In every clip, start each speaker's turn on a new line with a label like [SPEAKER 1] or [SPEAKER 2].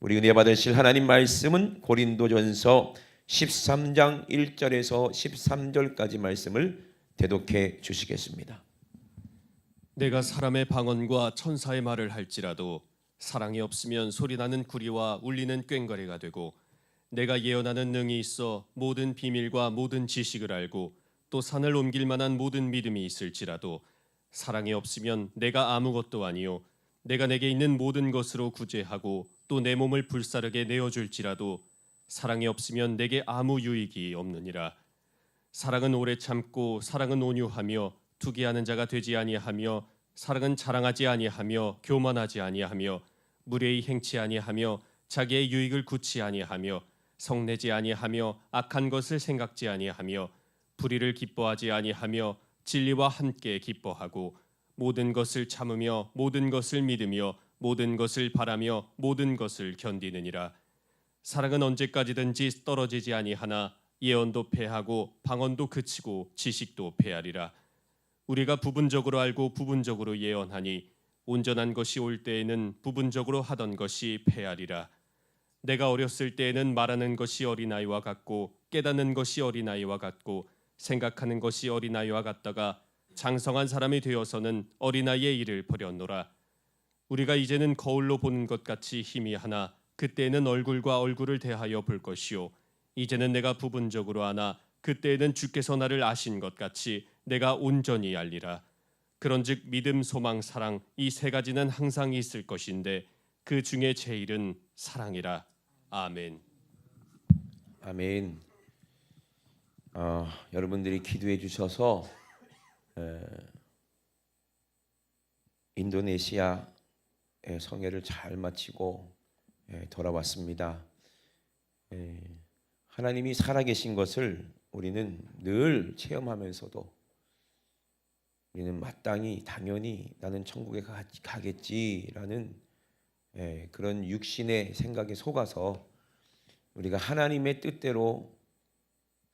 [SPEAKER 1] 우리 은혜 받으실 하나님 말씀은 고린도전서 13장 1절에서 13절까지 말씀을 대독해 주시겠습니다.
[SPEAKER 2] 내가 사람의 방언과 천사의 말을 할지라도 사랑이 없으면 소리나는 구리와 울리는 꽹과리가 되고, 내가 예언하는 능이 있어 모든 비밀과 모든 지식을 알고 또 산을 옮길 만한 모든 믿음이 있을지라도 사랑이 없으면 내가 아무것도 아니요 내가 내게 있는 모든 것으로 구제하고 또 내 몸을 불사르게 내어줄지라도 사랑이 없으면 내게 아무 유익이 없느니라. 사랑은 오래 참고 사랑은 온유하며 투기하는 자가 되지 아니하며 사랑은 자랑하지 아니하며 교만하지 아니하며 무례히 행치 아니하며 자기의 유익을 굳지 아니하며 성내지 아니하며 악한 것을 생각지 아니하며 불의를 기뻐하지 아니하며 진리와 함께 기뻐하고 모든 것을 참으며 모든 것을 믿으며 모든 것을 바라며 모든 것을 견디느니라. 사랑은 언제까지든지 떨어지지 아니하나 예언도 패하고 방언도 그치고 지식도 패하리라. 우리가 부분적으로 알고 부분적으로 예언하니 온전한 것이 올 때에는 부분적으로 하던 것이 패하리라. 내가 어렸을 때에는 말하는 것이 어린아이와 같고 깨닫는 것이 어린아이와 같고 생각하는 것이 어린아이와 같다가 장성한 사람이 되어서는 어린아이의 일을 버렸노라. 우리가 이제는 거울로 보는 것 같이 희미하나 그때에는 얼굴과 얼굴을 대하여 볼 것이요 이제는 내가 부분적으로 아나 그때에는 주께서 나를 아신 것 같이 내가 온전히 알리라. 그런즉 믿음, 소망, 사랑 이 세 가지는 항상 있을 것인데 그 중에 제일은 사랑이라. 아멘.
[SPEAKER 1] 아멘. 여러분들이 기도해 주셔서 인도네시아 성회를 잘 마치고 돌아왔습니다. 하나님이 살아계신 것을 우리는 늘 체험하면서도 우리는 마땅히 당연히 나는 천국에 가겠지라는 그런 육신의 생각에 속아서 우리가 하나님의 뜻대로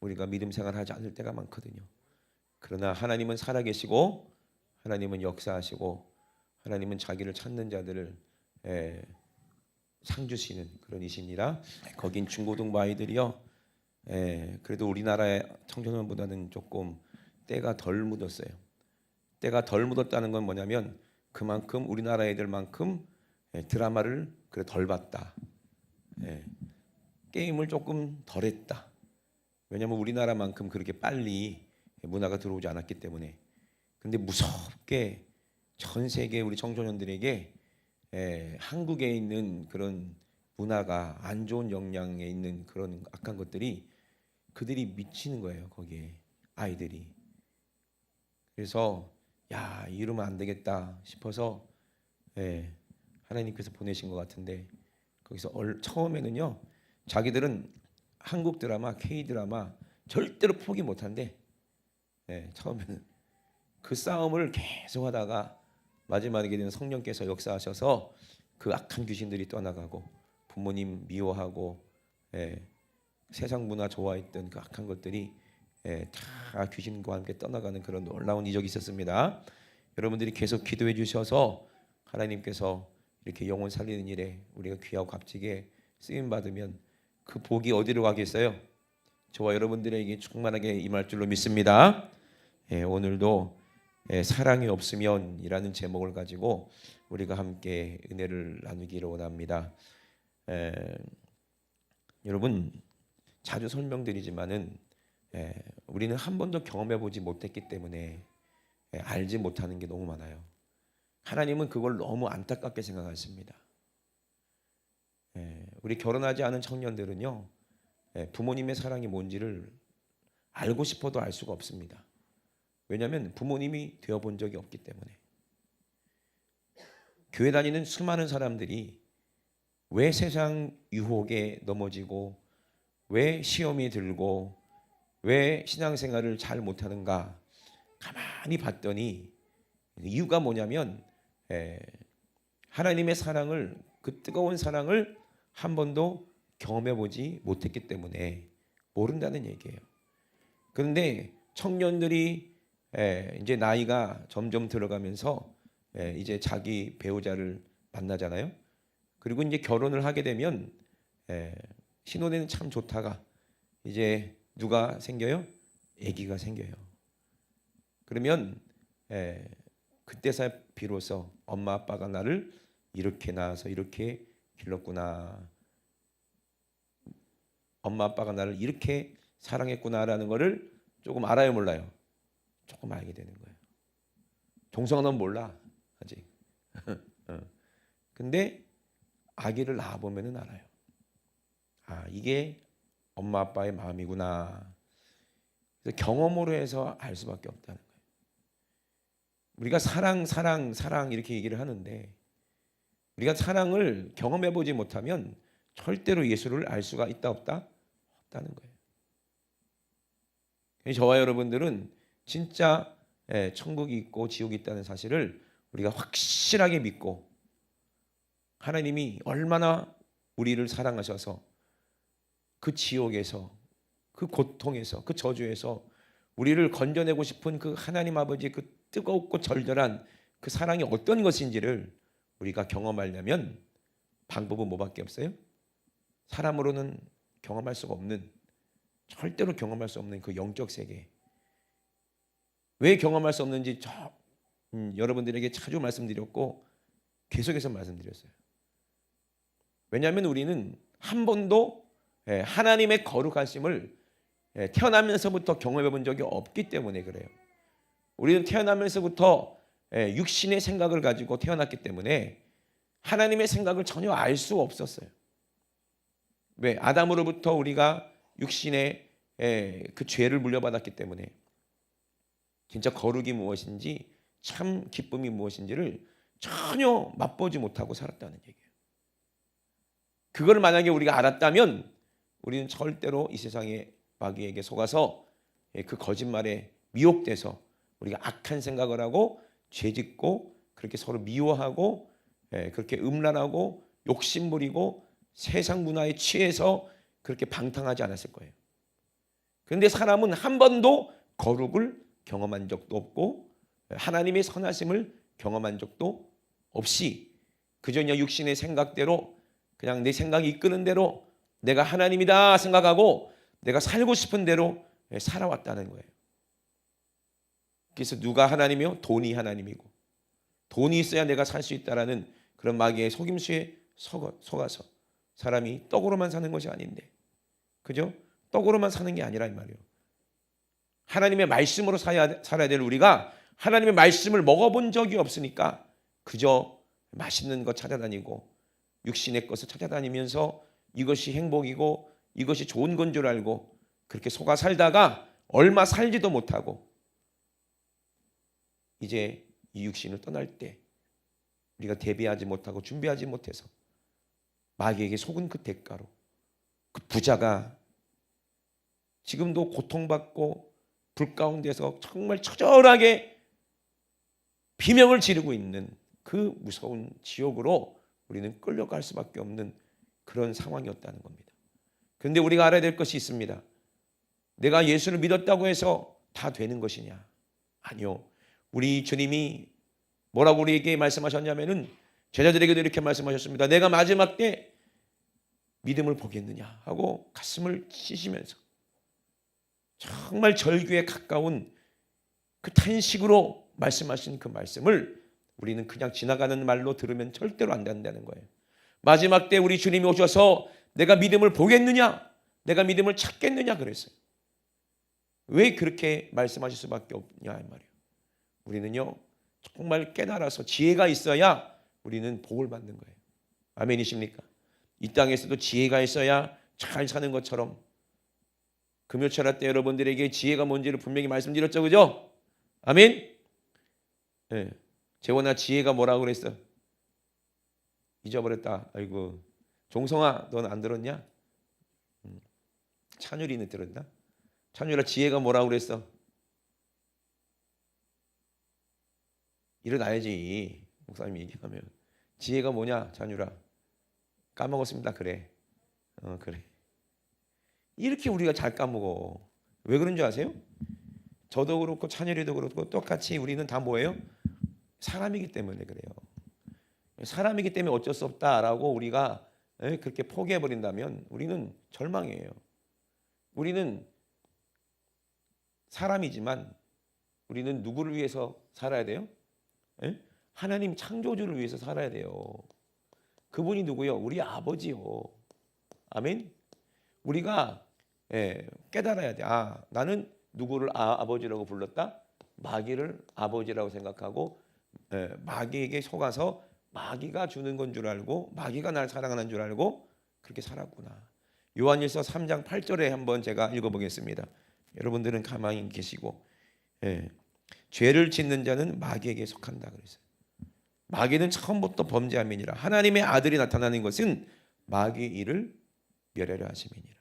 [SPEAKER 1] 우리가 믿음 생활하지 않을 때가 많거든요. 그러나 하나님은 살아계시고 하나님은 역사하시고 하나님은 자기를 찾는 자들을 상 주시는 그런 이십니다. 거긴 중고등부 아이들이요. 그래도 우리나라의 청소년보다는 조금 때가 덜 묻었어요. 때가 덜 묻었다는 건 뭐냐면 그만큼 우리나라 애들만큼 드라마를 그래 덜 봤다. 게임을 조금 덜 했다. 왜냐하면 우리나라만큼 그렇게 빨리 문화가 들어오지 않았기 때문에. 근데 무섭게 전 세계 우리 청소년들에게 한국에 있는 그런 문화가 안 좋은 영향에 있는 그런 악한 것들이 그들이 미치는 거예요. 거기에 아이들이. 그래서 야 이러면 안 되겠다 싶어서 하나님께서 보내신 것 같은데 거기서 처음에는요 자기들은 한국 드라마, K 드라마 절대로 포기 못한대. 처음에는 그 싸움을 계속하다가 마지막에는 성령께서 역사하셔서 그 악한 귀신들이 떠나가고 부모님 미워하고 세상 문화 좋아했던 그 악한 것들이 다 귀신과 함께 떠나가는 그런 놀라운 이적이 있었습니다. 여러분들이 계속 기도해 주셔서 하나님께서 이렇게 영혼 살리는 일에 우리가 귀하고 값지게 쓰임 받으면 그 복이 어디로 가겠어요? 저와 여러분들에게 충만하게 임할 줄로 믿습니다. 오늘도 사랑이 없으면 이라는 제목을 가지고 우리가 함께 은혜를 나누기를 원합니다. 여러분 자주 설명드리지만은 우리는 한 번도 경험해 보지 못했기 때문에 알지 못하는 게 너무 많아요. 하나님은 그걸 너무 안타깝게 생각하십니다. 우리 결혼하지 않은 청년들은요 부모님의 사랑이 뭔지를 알고 싶어도 알 수가 없습니다. 왜냐하면 부모님이 되어본 적이 없기 때문에. 교회 다니는 수많은 사람들이 왜 세상 유혹에 넘어지고 왜 시험이 들고 왜 신앙생활을 잘 못하는가 가만히 봤더니 이유가 뭐냐면 하나님의 사랑을 그 뜨거운 사랑을 한 번도 경험해보지 못했기 때문에 모른다는 얘기예요. 그런데 청년들이 이제 나이가 점점 들어가면서 이제 자기 배우자를 만나잖아요. 그리고 이제 결혼을 하게 되면 신혼에는 참 좋다가 이제 누가 생겨요? 아기가 생겨요. 그러면 그때서야 비로소 엄마 아빠가 나를 이렇게 낳아서 이렇게 길렀구나. 엄마 아빠가 나를 이렇게 사랑했구나라는 거를 조금 알아요, 몰라요? 조금 알게 되는 거예요. 종성은 넌 몰라 아직. 근데 아기를 낳아 보면은 알아요. 아, 이게 엄마 아빠의 마음이구나. 그래서 경험으로 해서 알 수밖에 없다는 거예요. 우리가 사랑 이렇게 얘기를 하는데 우리가 사랑을 경험해 보지 못하면 절대로 예수를 알 수가 있다 없다? 없다는 거예요. 저와 여러분들은 진짜 천국이 있고 지옥이 있다는 사실을 우리가 확실하게 믿고 하나님이 얼마나 우리를 사랑하셔서 그 지옥에서 그 고통에서 그 저주에서 우리를 건져내고 싶은 그 하나님 아버지의 그 뜨겁고 절절한 그 사랑이 어떤 것인지를 우리가 경험하려면 방법은 뭐밖에 없어요? 사람으로는 경험할 수가 없는, 절대로 경험할 수 없는 그 영적 세계. 왜 경험할 수 없는지 여러분들에게 자주 말씀드렸고 계속해서 말씀드렸어요. 왜냐하면 우리는 한 번도 하나님의 거룩하심을 태어나면서부터 경험해 본 적이 없기 때문에 그래요. 우리는 태어나면서부터 육신의 생각을 가지고 태어났기 때문에 하나님의 생각을 전혀 알 수 없었어요. 왜? 아담으로부터 우리가 육신의 그 죄를 물려받았기 때문에 진짜 거룩이 무엇인지 참 기쁨이 무엇인지를 전혀 맛보지 못하고 살았다는 얘기예요. 그걸 만약에 우리가 알았다면 우리는 절대로 이 세상의 마귀에게 속아서 그 거짓말에 미혹돼서 우리가 악한 생각을 하고 죄짓고 그렇게 서로 미워하고 그렇게 음란하고 욕심부리고 세상 문화에 취해서 그렇게 방탕하지 않았을 거예요. 그런데 사람은 한 번도 거룩을 경험한 적도 없고 하나님의 선하심을 경험한 적도 없이 그저 육신의 생각대로 그냥 내 생각이 이끄는 대로 내가 하나님이다 생각하고 내가 살고 싶은 대로 살아왔다는 거예요. 그래서 누가 하나님이요? 돈이 하나님이고 돈이 있어야 내가 살 수 있다라는 그런 마귀의 속임수에 속아서 사람이 떡으로만 사는 것이 아닌데, 그죠? 떡으로만 사는 게 아니라 이 말이에요. 하나님의 말씀으로 살아야 될 우리가 하나님의 말씀을 먹어본 적이 없으니까 그저 맛있는 것 찾아다니고 육신의 것을 찾아다니면서 이것이 행복이고 이것이 좋은 건 줄 알고 그렇게 속아 살다가 얼마 살지도 못하고 이제 이 육신을 떠날 때 우리가 대비하지 못하고 준비하지 못해서 마귀에게 속은 그 대가로 그 부자가 지금도 고통받고 불 가운데서 정말 처절하게 비명을 지르고 있는 그 무서운 지옥으로 우리는 끌려갈 수밖에 없는 그런 상황이었다는 겁니다. 그런데 우리가 알아야 될 것이 있습니다. 내가 예수를 믿었다고 해서 다 되는 것이냐? 아니요. 우리 주님이 뭐라고 우리에게 말씀하셨냐면은 제자들에게도 이렇게 말씀하셨습니다. 내가 마지막 때 믿음을 보겠느냐 하고 가슴을 찢으면서 정말 절규에 가까운 그 탄식으로 말씀하신 그 말씀을 우리는 그냥 지나가는 말로 들으면 절대로 안 된다는 거예요. 마지막 때 우리 주님이 오셔서 내가 믿음을 보겠느냐, 내가 믿음을 찾겠느냐 그랬어요. 왜 그렇게 말씀하실 수밖에 없냐 이 말이에요. 우리는요 정말 깨달아서 지혜가 있어야 우리는 복을 받는 거예요. 아멘이십니까? 이 땅에서도 지혜가 있어야 잘 사는 것처럼 금요철야 때 여러분들에게 지혜가 뭔지를 분명히 말씀드렸죠, 그죠? 아멘. 네. 재원아 지혜가 뭐라고 그랬어? 잊어버렸다. 아이고. 종성아 넌 안 들었냐? 찬율이는 들었나? 찬율아 지혜가 뭐라고 그랬어? 일어나야지. 목사님이 얘기하면 지혜가 뭐냐 찬율아? 까먹었습니다. 그래. 그래. 이렇게 우리가 잘 까먹어. 왜 그런 줄 아세요? 저도 그렇고 찬열이도 그렇고 똑같이 우리는 다 뭐예요? 사람이기 때문에 그래요. 사람이기 때문에 어쩔 수 없다라고 우리가 그렇게 포기해 버린다면 우리는 절망이에요. 우리는 사람이지만 우리는 누구를 위해서 살아야 돼요? 하나님 창조주를 위해서 살아야 돼요. 그분이 누구요? 우리 아버지요. 아멘. 우리가 깨달아야 돼. 나는 누구를 아버지라고 불렀다? 마귀를 아버지라고 생각하고 마귀에게 속아서 마귀가 주는 건 줄 알고 마귀가 날 사랑하는 줄 알고 그렇게 살았구나. 요한일서 3장 8절에 한번 제가 읽어보겠습니다. 여러분들은 가만히 계시고 죄를 짓는 자는 마귀에게 속한다 그랬어요. 마귀는 처음부터 범죄함이니라. 하나님의 아들이 나타나는 것은 마귀의 일을 멸하려 하심이니라.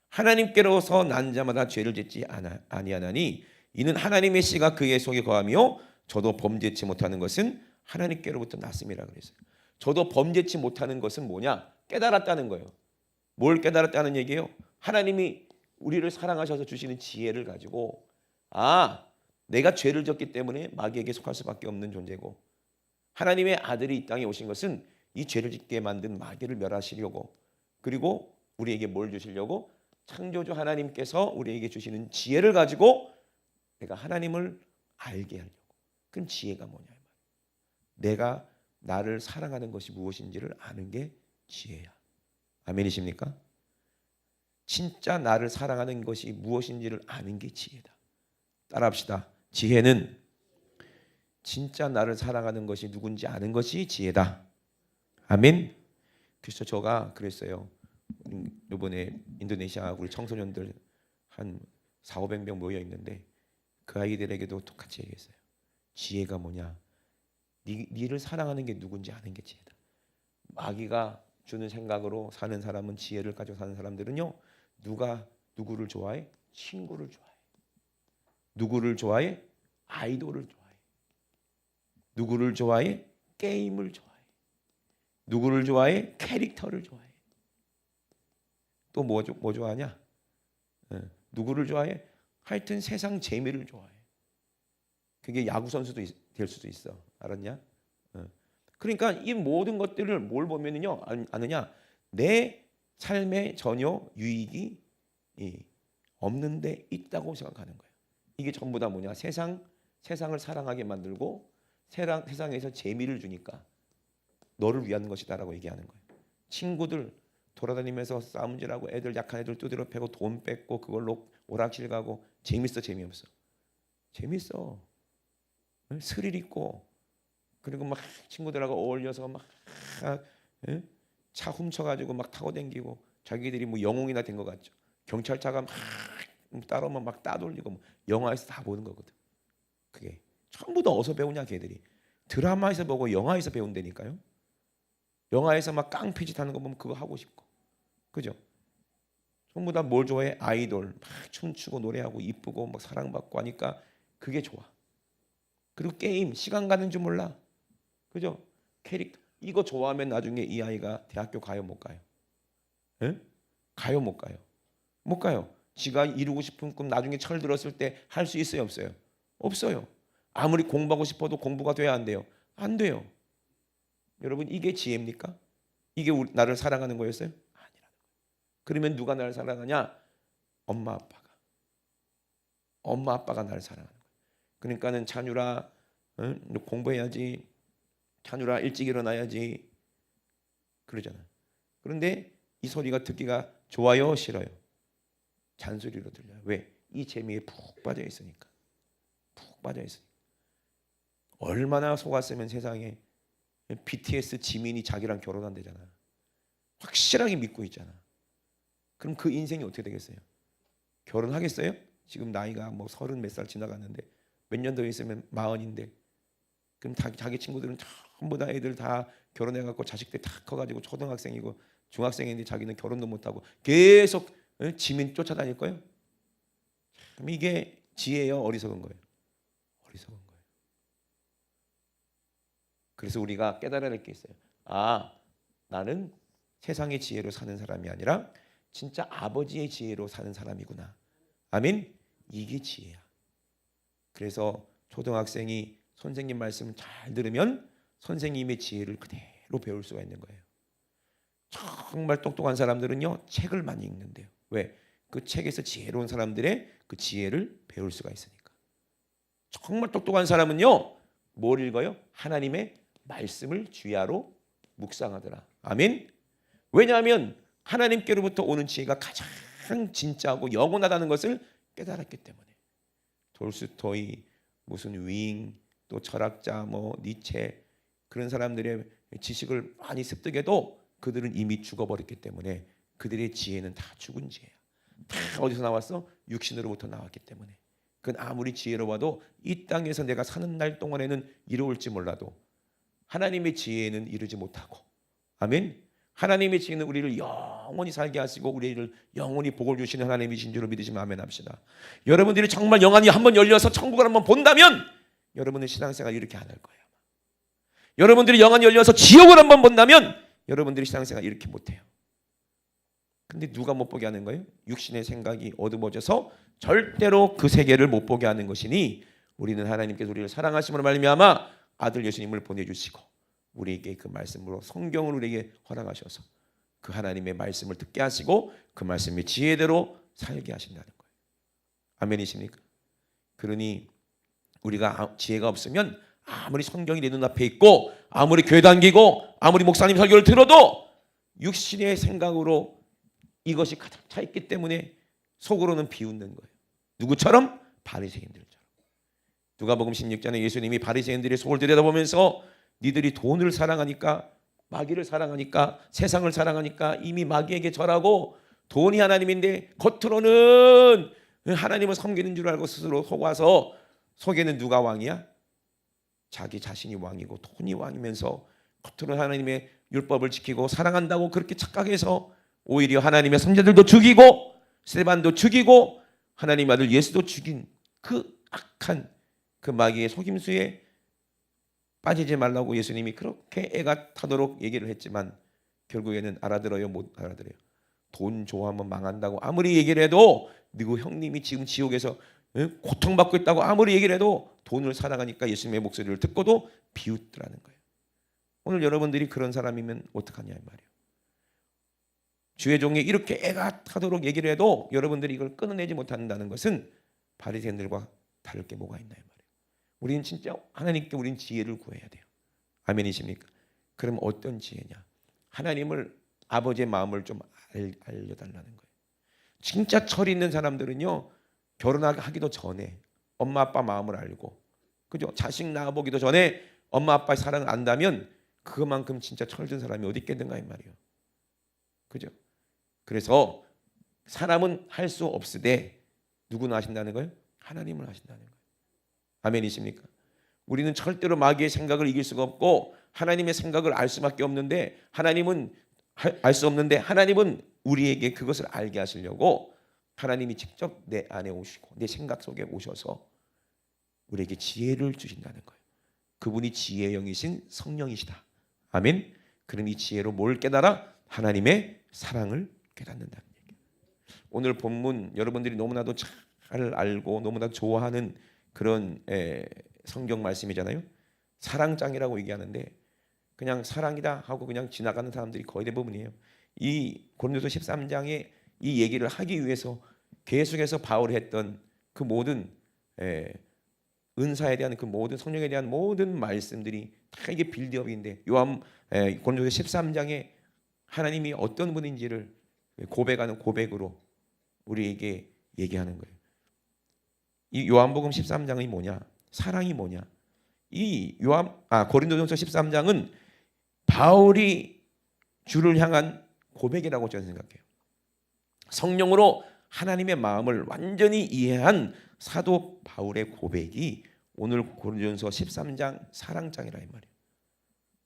[SPEAKER 1] 하나님께로서 난 자마다 죄를 짓지 아니하나니 이는 하나님의 씨가 그의 속에 거하며 저도 범죄치 못하는 것은 하나님께로부터 났음이라 그랬어요. 저도 범죄치 못하는 것은 뭐냐? 깨달았다는 거예요. 뭘 깨달았다는 얘기예요? 하나님이 우리를 사랑하셔서 주시는 지혜를 가지고 내가 죄를 졌기 때문에 마귀에게 속할 수밖에 없는 존재고 하나님의 아들이 이 땅에 오신 것은 이 죄를 짓게 만든 마귀를 멸하시려고 그리고 우리에게 뭘 주시려고? 창조주 하나님께서 우리에게 주시는 지혜를 가지고 내가 하나님을 알게 하려고. 그럼 지혜가 뭐냐? 내가 나를 사랑하는 것이 무엇인지를 아는 게 지혜야. 아멘이십니까? 진짜 나를 사랑하는 것이 무엇인지를 아는 게 지혜다. 따라합시다. 지혜는 진짜 나를 사랑하는 것이 누군지 아는 것이 지혜다. 아멘. 그래서 제가 그랬어요. 이번에 인도네시아 우리 청소년들 한 400~500명 모여 있는데 그 아이들에게도 똑같이 얘기했어요. 지혜가 뭐냐? 니를 사랑하는 게 누군지 아는 게 지혜다. 마귀가 주는 생각으로 사는 사람은 지혜를 가지고 사는 사람들은요. 누구를 좋아해? 친구를 좋아해. 누구를 좋아해? 아이돌을 좋아해. 누구를 좋아해? 게임을 좋아해. 누구를 좋아해? 캐릭터를 좋아해. 또 뭐 좋아하냐? 누구를 좋아해? 하여튼 세상 재미를 좋아해. 그게 야구 선수도 될 수도 있어. 알았냐? 그러니까 이 모든 것들을 뭘 보면은요 아느냐? 내 삶에 전혀 유익이 없는데 있다고 생각하는 거예요. 이게 전부 다 뭐냐? 세상을 사랑하게 만들고 세상에서 재미를 주니까 너를 위한 것이다라고 얘기하는 거예요. 친구들 돌아다니면서 싸움질하고 애들 약한 애들 두드려 패고 돈 뺏고 그걸로 오락실 가고 재밌어 재미없어? 재밌어. 스릴 있고 그리고 막 친구들하고 어울려서 막 차 훔쳐가지고 막 타고 댕기고 자기들이 뭐 영웅이나 된 것 같죠. 경찰차가 막 따라오면 막 따돌리고 뭐 영화에서 다 보는 거거든. 그게 전부 다 어디서 배우냐 걔들이. 드라마에서 보고 영화에서 배운다니까요. 영화에서 막 깡패짓 하는 거 보면 그거 하고 싶고 그죠? 전부 다 뭘 좋아해? 아이돌 막 춤추고 노래하고 이쁘고 막 사랑받고 하니까 그게 좋아. 그리고 게임 시간 가는 줄 몰라. 그죠? 캐릭터 이거 좋아하면 나중에 이 아이가 대학교 가요 못 가요? 가요 못 가요? 못 가요. 지가 이루고 싶은 꿈 나중에 철 들었을 때 할 수 있어요 없어요? 없어요. 아무리 공부하고 싶어도 공부가 돼야 안 돼요? 안 돼요. 여러분 이게 지혜입니까? 이게 나를 사랑하는 거였어요? 아니라는 거예요. 그러면 누가 나를 사랑하냐? 엄마 아빠가 나를 사랑하는 거예요. 그러니까는 찬유라 너 공부해야지. 찬유라 일찍 일어나야지. 그러잖아. 그런데 이 소리가 듣기가 좋아요 싫어요? 잔소리로 들려요. 왜? 이 재미에 푹 빠져 있으니까. 푹 빠져 있으니까. 얼마나 속았으면 세상에 BTS 지민이 자기랑 결혼한대잖아. 확실하게 믿고 있잖아. 그럼 그 인생이 어떻게 되겠어요? 결혼하겠어요? 지금 나이가 뭐 30 몇 살 지나갔는데 몇 년 더 있으면 40인데 그럼 자기 친구들은 전부 다 애들 다 결혼해갖고 자식들 다 커가지고 초등학생이고 중학생인데 자기는 결혼도 못하고 계속 지민 쫓아다닐 거예요? 그럼 이게 지혜예요? 어리석은 거예요? 어리석은 거예요. 그래서 우리가 깨달아야 할 게 있어요. 나는 세상의 지혜로 사는 사람이 아니라 진짜 아버지의 지혜로 사는 사람이구나. 아멘. 이게 지혜야. 그래서 초등학생이 선생님 말씀 잘 들으면 선생님의 지혜를 그대로 배울 수가 있는 거예요. 정말 똑똑한 사람들은요, 책을 많이 읽는데요. 왜? 그 책에서 지혜로운 사람들의 그 지혜를 배울 수가 있으니까. 정말 똑똑한 사람은요, 뭘 읽어요? 하나님의 말씀을 주야로 묵상하더라. 아멘. 왜냐하면 하나님께로부터 오는 지혜가 가장 진짜하고 영원하다는 것을 깨달았기 때문에. 돌스토이, 무슨 윙, 또 철학자 뭐 니체, 그런 사람들의 지식을 많이 습득해도 그들은 이미 죽어버렸기 때문에 그들의 지혜는 다 죽은 지혜야. 다 어디서 나왔어? 육신으로부터 나왔기 때문에. 그건 아무리 지혜로워도 이 땅에서 내가 사는 날 동안에는 이루어올지 몰라도 하나님의 지혜는 이루지 못하고. 아멘. 하나님의 지혜는 우리를 영원히 살게 하시고 우리를 영원히 복을 주시는 하나님이신 줄로 믿으시면 아멘 합시다. 여러분들이 정말 영안이 한번 열려서 천국을 한번 본다면 여러분의 신앙생활 이렇게 안 할 거예요. 여러분들이 영안이 열려서 지옥을 한번 본다면 여러분들이 신앙생활 이렇게 못해요. 근데 누가 못 보게 하는 거예요? 육신의 생각이 어두워져서 절대로 그 세계를 못 보게 하는 것이니 우리는 하나님께서 우리를 사랑하심으로 말미암아 아들 예수님을 보내주시고 우리에게 그 말씀으로 성경을 우리에게 허락하셔서 그 하나님의 말씀을 듣게 하시고 그 말씀의 지혜대로 살게 하신다는 거예요. 아멘이십니까? 그러니 우리가 지혜가 없으면 아무리 성경이 내 눈앞에 있고 아무리 교회 다니고 아무리 목사님 설교를 들어도 육신의 생각으로 이것이 가득 차 있기 때문에 속으로는 비웃는 거예요. 누구처럼? 바리새인들처럼. 누가복음 16장에 예수님이 바리새인들의 속을 들여다보면서 니들이 돈을 사랑하니까, 마귀를 사랑하니까, 세상을 사랑하니까 이미 마귀에게 절하고 돈이 하나님인데 겉으로는 하나님을 섬기는 줄 알고 스스로 속아서 속에는 누가 왕이야? 자기 자신이 왕이고 돈이 왕이면서 겉으로 하나님의 율법을 지키고 사랑한다고 그렇게 착각해서 오히려 하나님의 선자들도 죽이고 스데반도 죽이고 하나님 아들 예수도 죽인 그 악한 그 마귀의 속임수에 빠지지 말라고 예수님이 그렇게 애가 타도록 얘기를 했지만 결국에는 알아들어요? 못 알아들어요? 돈 좋아하면 망한다고 아무리 얘기를 해도 누구 형님이 지금 지옥에서 고통받고 있다고 아무리 얘기를 해도 돈을 사랑하니까 예수님의 목소리를 듣고도 비웃더라는 거예요. 오늘 여러분들이 그런 사람이면 어떡하냐 이 말이에요. 주의 종이 이렇게 애가 타도록 얘기를 해도 여러분들이 이걸 끊어내지 못한다는 것은 바리새인들과 다를 게 뭐가 있나요 말이에요. 우리는 진짜 하나님께 우리는 지혜를 구해야 돼요. 아멘이십니까? 그럼 어떤 지혜냐? 하나님을 아버지의 마음을 좀 알려달라는 거예요. 진짜 철 있는 사람들은요 결혼하기도 전에 엄마 아빠 마음을 알고 그죠? 자식 낳아보기도 전에 엄마 아빠의 사랑을 안다면 그만큼 진짜 철든 사람이 어디 있겠는가 이 말이에요. 그죠? 그래서 사람은 할 수 없으되 누구는 하신다는 거예요? 하나님을 하신다는 거예요. 아멘이십니까? 우리는 절대로 마귀의 생각을 이길 수가 없고 하나님의 생각을 알 수밖에 없는데 하나님은 알 수 없는데 하나님은 우리에게 그것을 알게 하시려고 하나님이 직접 내 안에 오시고 내 생각 속에 오셔서 우리에게 지혜를 주신다는 거예요. 그분이 지혜의 영이신 성령이시다. 아멘. 그럼 이 지혜로 뭘 깨달아? 하나님의 사랑을 깨닫는다는 얘기예요. 오늘 본문 여러분들이 너무나도 잘 알고 너무나 좋아하는 그런 성경 말씀이잖아요. 사랑장이라고 얘기하는데 그냥 사랑이다 하고 그냥 지나가는 사람들이 거의 대부분이에요. 이 고린도서 13장에 이 얘기를 하기 위해서 계속해서 바울이 했던 그 모든 은사에 대한 그 모든 성령에 대한 모든 말씀들이 다 이게 빌드업인데 고린도서 13장에 하나님이 어떤 분인지를 고백하는 고백으로 우리에게 얘기하는 거예요. 이 요한복음 13장이 뭐냐? 사랑이 뭐냐? 이 고린도전서 13장은 바울이 주를 향한 고백이라고 저는 생각해요. 성령으로 하나님의 마음을 완전히 이해한 사도 바울의 고백이 오늘 고린도전서 13장 사랑장이라 이 말이에요.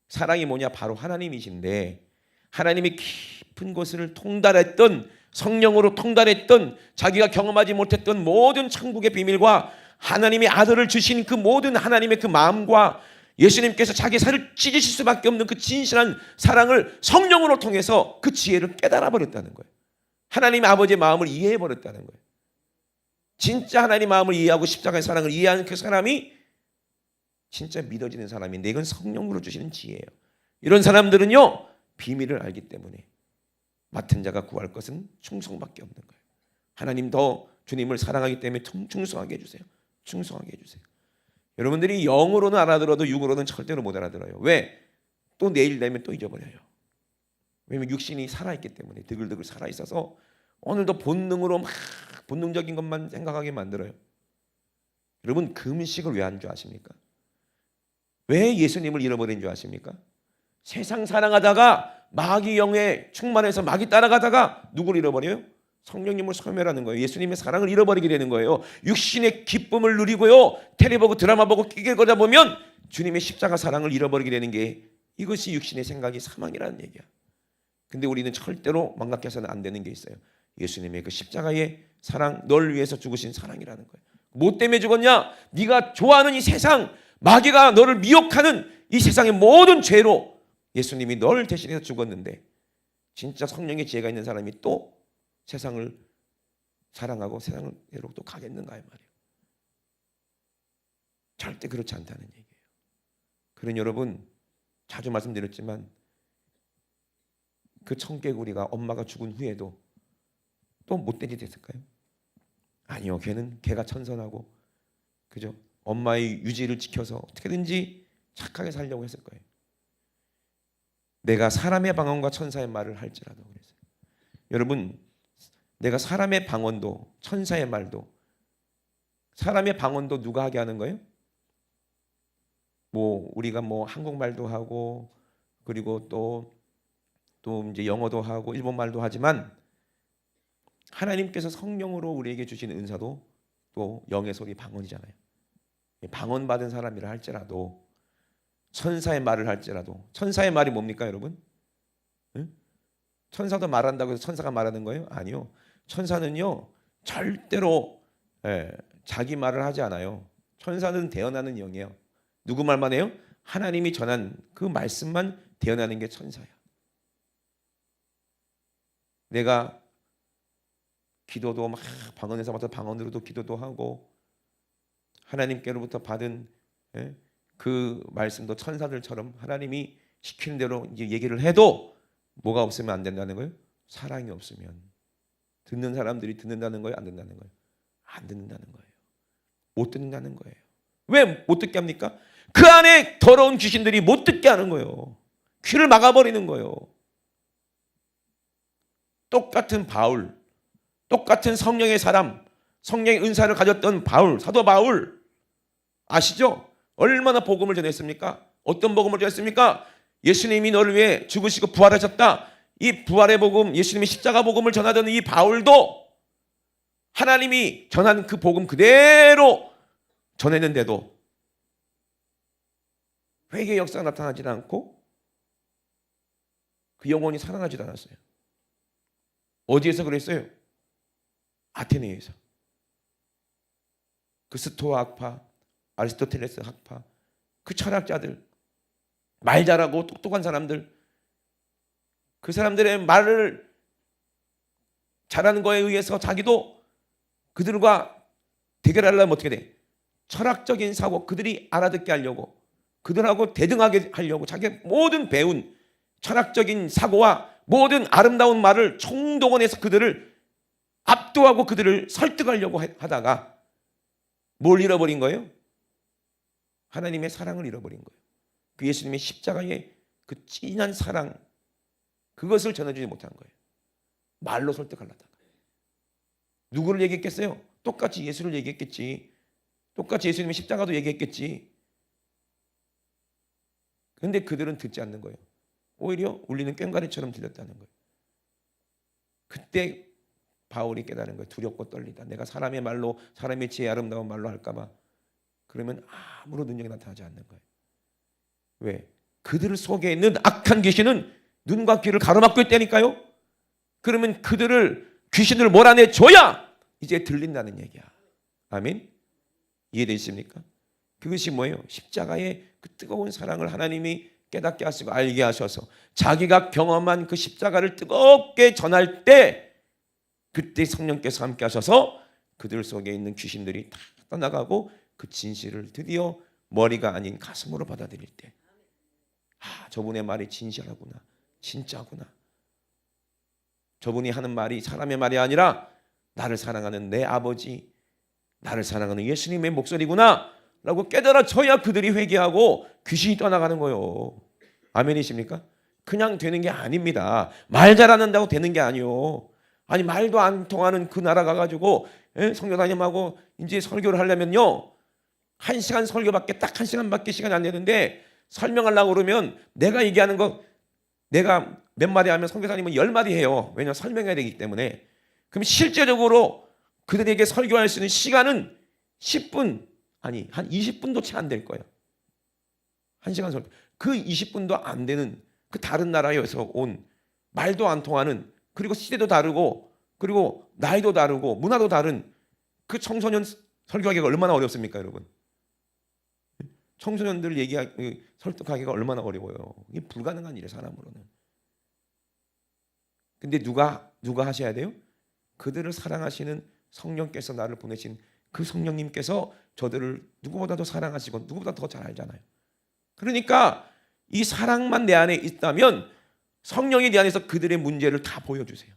[SPEAKER 1] 사랑이 뭐냐? 바로 하나님이신데 하나님이 깊은 곳을 통달했던 성령으로 통달했던 자기가 경험하지 못했던 모든 천국의 비밀과 하나님의 아들을 주신 그 모든 하나님의 그 마음과 예수님께서 자기 살을 찢으실 수밖에 없는 그 진실한 사랑을 성령으로 통해서 그 지혜를 깨달아 버렸다는 거예요. 하나님의 아버지의 마음을 이해해 버렸다는 거예요. 진짜 하나님 마음을 이해하고 십자가의 사랑을 이해하는 그 사람이 진짜 믿어지는 사람인데 이건 성령으로 주시는 지혜예요. 이런 사람들은요 비밀을 알기 때문에 맡은 자가 구할 것은 충성밖에 없는 거예요. 하나님 더 주님을 사랑하기 때문에 충성하게 해주세요. 충성하게 해주세요. 여러분들이 영으로는 알아들어도 육으로는 절대로 못 알아들어요. 왜? 또 내일 되면 또 잊어버려요. 왜냐면 육신이 살아있기 때문에 드글드글 살아있어서 오늘도 본능으로 막 본능적인 것만 생각하게 만들어요. 여러분 금식을 왜 한 줄 아십니까? 왜 예수님을 잃어버린 줄 아십니까? 세상 사랑하다가 마귀 영에 충만해서 마귀 따라가다가 누구를 잃어버려요? 성령님을 소멸하는 거예요. 예수님의 사랑을 잃어버리게 되는 거예요. 육신의 기쁨을 누리고요. 텔레 보고 드라마 보고 끼게 거다 보면 주님의 십자가 사랑을 잃어버리게 되는 게 이것이 육신의 생각이 사망이라는 얘기야. 근데 우리는 절대로 망각해서는 안 되는 게 있어요. 예수님의 그 십자가의 사랑, 널 위해서 죽으신 사랑이라는 거예요. 뭐 때문에 죽었냐? 네가 좋아하는 이 세상, 마귀가 너를 미혹하는 이 세상의 모든 죄로 예수님이 널 대신해서 죽었는데 진짜 성령의 지혜가 있는 사람이 또 세상을 사랑하고 세상을 대로 또 가겠는가 이 말이에요. 절대 그렇지 않다는 얘기예요. 그런 여러분 자주 말씀드렸지만 그 청개구리가 엄마가 죽은 후에도 또 못되게 됐을까요? 아니요. 걔가 천선하고 그죠? 엄마의 유지를 지켜서 어떻게든지 착하게 살려고 했을 거예요. 내가 사람의 방언과 천사의 말을 할지라도 그랬어요. 여러분 내가 사람의 방언도 천사의 말도 사람의 방언도 누가 하게 하는 거예요? 뭐 우리가 뭐 한국말도 하고 그리고 또 이제 영어도 하고 일본말도 하지만 하나님께서 성령으로 우리에게 주신 은사도 또 영의 소리 방언이잖아요. 방언 받은 사람이라 할지라도 천사의 말을 할지라도 천사의 말이 뭡니까 여러분? 응? 천사도 말한다고 해서 천사가 말하는 거예요? 아니요. 천사는요 절대로 자기 말을 하지 않아요. 천사는 대언하는 영이에요. 누구 말만 해요? 하나님이 전한 그 말씀만 대언하는 게 천사야. 내가 기도도 막 방언에서 받아 방언으로도 기도도 하고 하나님께로부터 받은 그 말씀도 천사들처럼 하나님이 시키는 대로 이제 얘기를 해도 뭐가 없으면 안 된다는 거예요? 사랑이 없으면 듣는 사람들이 듣는다는 거예요? 안 듣는다는 거예요? 안 듣는다는 거예요. 못 듣는다는 거예요. 왜 못 듣게 합니까? 그 안에 더러운 귀신들이 못 듣게 하는 거예요. 귀를 막아버리는 거예요. 똑같은 바울, 똑같은 성령의 사람, 성령의 은사를 가졌던 바울, 사도 바울 아시죠? 얼마나 복음을 전했습니까? 어떤 복음을 전했습니까? 예수님이 너를 위해 죽으시고 부활하셨다. 이 부활의 복음, 예수님의 십자가 복음을 전하던 이 바울도 하나님이 전한 그 복음 그대로 전했는데도 회개의 역사가 나타나지 않고 그 영혼이 살아나지도 않았어요. 어디에서 그랬어요? 아테네에서. 그 스토아 학파, 아리스토텔레스 학파, 그 철학자들, 말 잘하고 똑똑한 사람들, 그 사람들의 말을 잘하는 거에 의해서 자기도 그들과 대결하려면 어떻게 돼? 철학적인 사고, 그들이 알아듣게 하려고, 그들하고 대등하게 하려고 자기 모든 배운 철학적인 사고와 모든 아름다운 말을 총동원해서 그들을 압도하고 그들을 설득하려고 하다가 뭘 잃어버린 거예요? 하나님의 사랑을 잃어버린 거예요. 그 예수님의 십자가의 그 진한 사랑, 그것을 전해주지 못한 거예요. 말로 설득하려다가. 누구를 얘기했겠어요? 똑같이 예수를 얘기했겠지. 똑같이 예수님의 십자가도 얘기했겠지. 그런데 그들은 듣지 않는 거예요. 오히려 울리는 꽹과리처럼 들렸다는 거예요. 그때 바울이 깨달은 거예요. 두렵고 떨리다. 내가 사람의 말로, 사람의 지혜 아름다운 말로 할까 봐. 그러면 아무런 능력이 나타나지 않는 거예요. 왜? 그들 속에 있는 악한 귀신은 눈과 귀를 가로막고 있다니까요. 그러면 그들을 귀신을 몰아내줘야 이제 들린다는 얘기야. 아멘? 이해되십니까? 그것이 뭐예요? 십자가의 그 뜨거운 사랑을 하나님이 깨닫게 하시고 알게 하셔서 자기가 경험한 그 십자가를 뜨겁게 전할 때 그때 성령께서 함께 하셔서 그들 속에 있는 귀신들이 다 떠나가고 그 진실을 드디어 머리가 아닌 가슴으로 받아들일 때, 저분의 말이 진실하구나, 진짜구나. 저분이 하는 말이 사람의 말이 아니라 나를 사랑하는 내 아버지, 나를 사랑하는 예수님의 목소리구나 라고 깨달아져야 그들이 회개하고 귀신이 떠나가는 거예요. 아멘이십니까? 그냥 되는 게 아닙니다. 말 잘하는다고 되는 게 아니요. 아니 말도 안 통하는 그 나라 가가지고 성교사님하고 이제 설교를 하려면요, 1시간 설교밖에 딱 1시간밖에 시간이 안 되는데 설명하려고 그러면 내가 얘기하는 거 내가 몇 마디 하면 선교사님은 10마디 해요. 왜냐하면 설명해야 되기 때문에. 그럼 실제적으로 그들에게 설교할 수 있는 시간은 10분, 아니 한 20분도 채 안 될 거예요. 1시간 설교. 그 20분도 안 되는 그 다른 나라에서 온 말도 안 통하는, 그리고 시대도 다르고 그리고 나이도 다르고 문화도 다른 그 청소년 설교하기가 얼마나 어렵습니까, 여러분? 청소년들 설득하기가 얼마나 어려워요. 이게 불가능한 일이에요, 사람으로는. 근데 누가 하셔야 돼요? 그들을 사랑하시는 성령께서 나를 보내신 그 성령님께서 저들을 누구보다도 사랑하시고 누구보다 더 잘 알잖아요. 그러니까 이 사랑만 내 안에 있다면 성령이 내 안에서 그들의 문제를 다 보여주세요.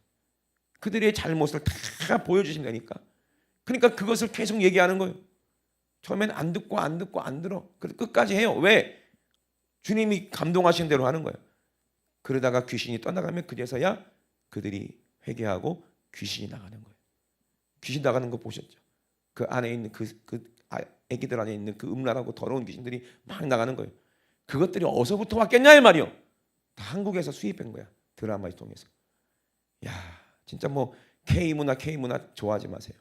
[SPEAKER 1] 그들의 잘못을 다 보여주시면 되니까. 그러니까 그것을 계속 얘기하는 거예요. 처음엔 안 듣고 안 들어. 그래서 끝까지 해요. 왜? 주님이 감동하신 대로 하는 거예요. 그러다가 귀신이 떠나가면 그제서야 그들이 회개하고 귀신이 나가는 거예요. 귀신 나가는 거 보셨죠? 그 안에 있는 애기들 안에 있는 그 음란하고 더러운 귀신들이 막 나가는 거예요. 그것들이 어디서부터 왔겠냐 이 말이요. 다 한국에서 수입한 거야. 드라마를 통해서. 야, 진짜 뭐 K문화 좋아하지 마세요.